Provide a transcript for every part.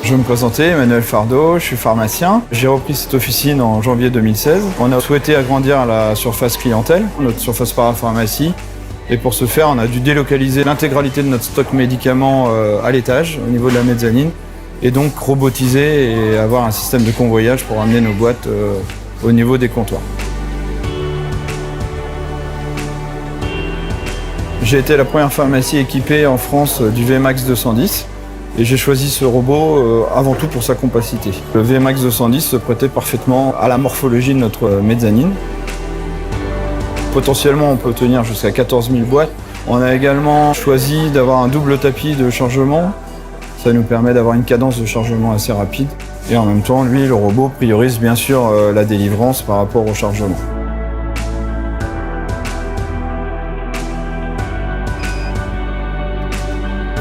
Je vais me présenter, Emmanuel Fardeau, je suis pharmacien. J'ai repris cette officine en janvier 2016. On a souhaité agrandir la surface clientèle, notre surface parapharmacie. Et pour ce faire, on a dû délocaliser l'intégralité de notre stock médicaments à l'étage, au niveau de la mezzanine, et donc robotiser et avoir un système de convoyage pour amener nos boîtes au niveau des comptoirs. J'ai été la première pharmacie équipée en France du VMAX 210 et j'ai choisi ce robot avant tout pour sa compacité. Le VMAX 210 se prêtait parfaitement à la morphologie de notre mezzanine. Potentiellement, on peut tenir jusqu'à 14 000 boîtes. On a également choisi d'avoir un double tapis de chargement. Ça nous permet d'avoir une cadence de chargement assez rapide. Et en même temps, lui, le robot priorise bien sûr la délivrance par rapport au chargement.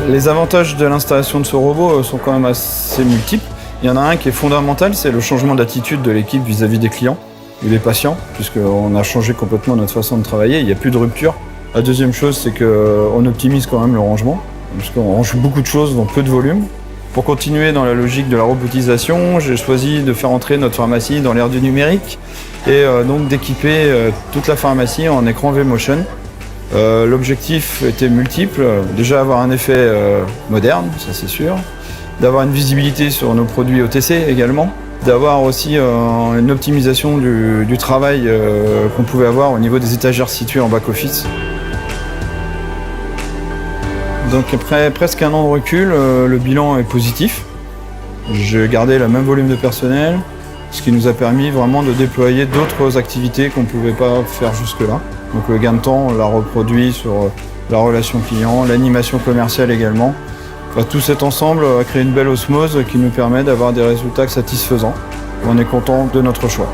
Les avantages de l'installation de ce robot sont quand même assez multiples. Il y en a un qui est fondamental, c'est le changement d'attitude de l'équipe vis-à-vis des clients et des patients, puisqu'on a changé complètement notre façon de travailler, il n'y a plus de rupture. La deuxième chose, c'est qu'on optimise quand même le rangement, puisqu'on range beaucoup de choses dans peu de volume. Pour continuer dans la logique de la robotisation, j'ai choisi de faire entrer notre pharmacie dans l'ère du numérique et donc d'équiper toute la pharmacie en écran V-Motion. L'objectif était multiple, déjà avoir un effet moderne, ça c'est sûr, d'avoir une visibilité sur nos produits OTC également, d'avoir aussi une optimisation du travail qu'on pouvait avoir au niveau des étagères situées en back-office. Donc après presque un an de recul, le bilan est positif. J'ai gardé le même volume de personnel, ce qui nous a permis vraiment de déployer d'autres activités qu'on ne pouvait pas faire jusque-là. Donc le gain de temps, on l'a reproduit sur la relation client, l'animation commerciale également. Enfin, tout cet ensemble a créé une belle osmose qui nous permet d'avoir des résultats satisfaisants. On est content de notre choix.